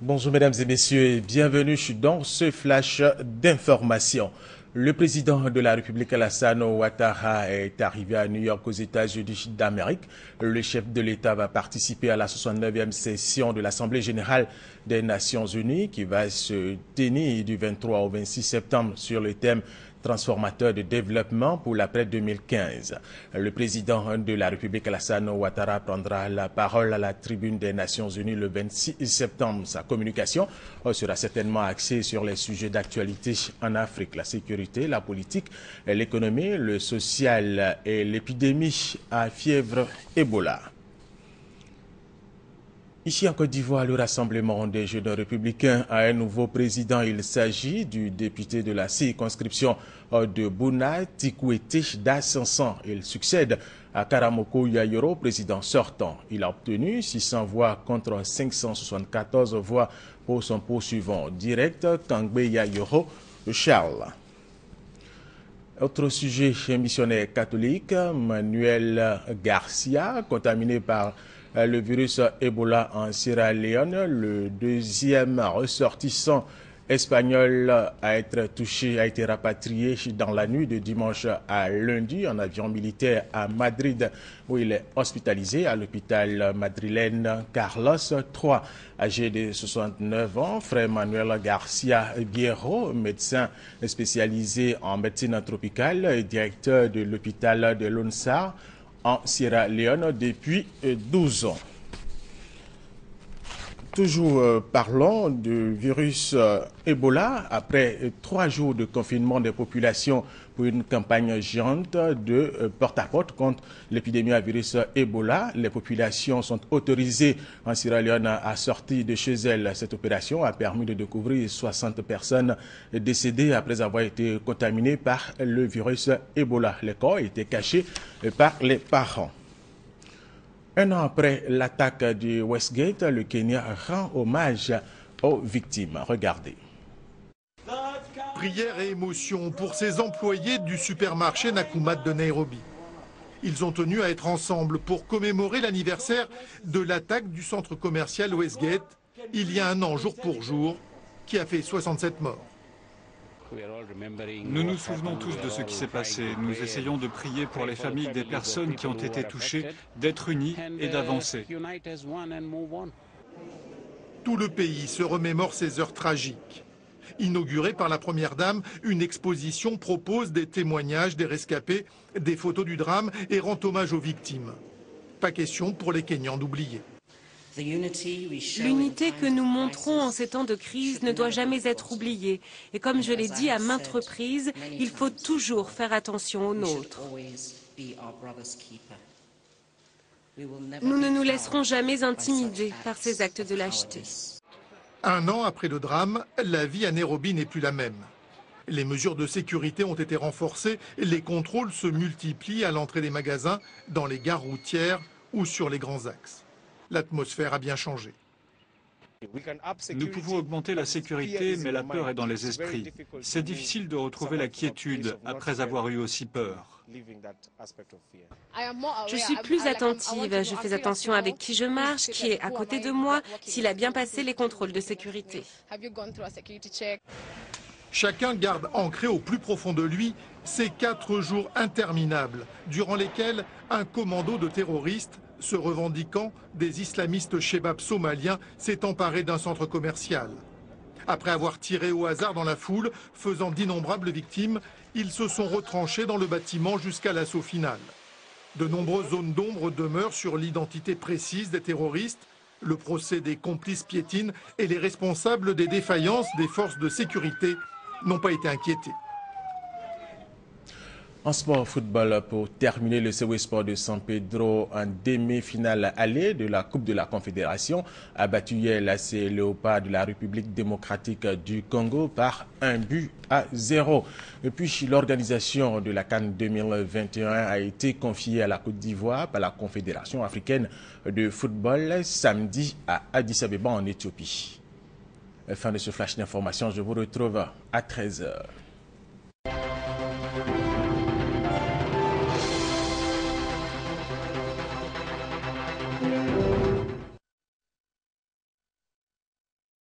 Bonjour mesdames et messieurs et bienvenue dans ce flash d'information. Le président de la République Alassane Ouattara est arrivé à New York aux États-Unis d'Amérique. Le chef de l'État va participer à la 69e session de l'Assemblée générale des Nations unies qui va se tenir du 23 au 26 septembre sur le thème transformateur de développement pour l'après 2015. Le président de la République Alassane Ouattara prendra la parole à la tribune des Nations Unies le 26 septembre. Sa communication sera certainement axée sur les sujets d'actualité en Afrique, la sécurité, la politique, l'économie, le social et l'épidémie à fièvre Ebola. Ici en Côte d'Ivoire, le rassemblement des jeunes républicains a un nouveau président. Il s'agit du député de la circonscription de Bouna, Tikouete Dassansan. Il succède à Karamoko Yayoro, président sortant. Il a obtenu 600 voix contre 574 voix pour son poursuivant direct, Kangbe Yayoro Charles. Autre sujet, un missionnaire catholique, Manuel Garcia, contaminé par le virus Ebola en Sierra Leone, le deuxième ressortissant espagnol à être touché a été rapatrié dans la nuit de dimanche à lundi en avion militaire à Madrid, où il est hospitalisé à l'hôpital madrilène Carlos III. Âgé de 69 ans, frère Manuel Garcia Biero, médecin spécialisé en médecine tropicale et directeur de l'hôpital de Lunsar, en Sierra Leone depuis 12 ans. Toujours parlons du virus Ebola. Après 3 jours de confinement des populations pour une campagne géante de porte-à-porte contre l'épidémie à virus Ebola, les populations sont autorisées en Sierra Leone à sortir de chez elles. Cette opération a permis de découvrir 60 personnes décédées après avoir été contaminées par le virus Ebola. Les corps étaient cachés par les parents. Un an après l'attaque du Westgate, le Kenya rend hommage aux victimes. Regardez. Prière et émotion pour ces employés du supermarché Nakumatt de Nairobi. Ils ont tenu à être ensemble pour commémorer l'anniversaire de l'attaque du centre commercial Westgate, il y a 1 an jour pour jour, qui a fait 67 morts. Nous nous souvenons tous de ce qui s'est passé. Nous essayons de prier pour les familles des personnes qui ont été touchées, d'être unis et d'avancer. Tout le pays se remémore ces heures tragiques. Inaugurée par la Première Dame, une exposition propose des témoignages des rescapés, des photos du drame et rend hommage aux victimes. Pas question pour les Kenyans d'oublier. L'unité que nous montrons en ces temps de crise ne doit jamais être oubliée. Et comme je l'ai dit à maintes reprises, il faut toujours faire attention aux nôtres. Nous ne nous laisserons jamais intimider par ces actes de lâcheté. 1 an après le drame, la vie à Nairobi n'est plus la même. Les mesures de sécurité ont été renforcées, les contrôles se multiplient à l'entrée des magasins, dans les gares routières ou sur les grands axes. L'atmosphère a bien changé. Nous pouvons augmenter la sécurité, mais la peur est dans les esprits. C'est difficile de retrouver la quiétude après avoir eu aussi peur. Je suis plus attentive, je fais attention avec qui je marche, qui est à côté de moi, s'il a bien passé les contrôles de sécurité. Chacun garde ancré au plus profond de lui ces 4 jours interminables, durant lesquels un commando de terroristes se revendiquant des islamistes shebab somaliens s'est emparé d'un centre commercial. Après avoir tiré au hasard dans la foule, faisant d'innombrables victimes, ils se sont retranchés dans le bâtiment jusqu'à l'assaut final. De nombreuses zones d'ombre demeurent sur l'identité précise des terroristes. Le procès des complices piétine et les responsables des défaillances des forces de sécurité n'ont pas été inquiétés. En sport football, pour terminer, le CW Sport de San Pedro en demi-finale allée de la Coupe de la Confédération a battu hier l'AC Léopard de la République démocratique du Congo par 1-0. Et puis l'organisation de la CAN 2021 a été confiée à la Côte d'Ivoire par la Confédération africaine de football samedi à Addis Abeba en Éthiopie. Fin de ce flash d'information, je vous retrouve à 13h.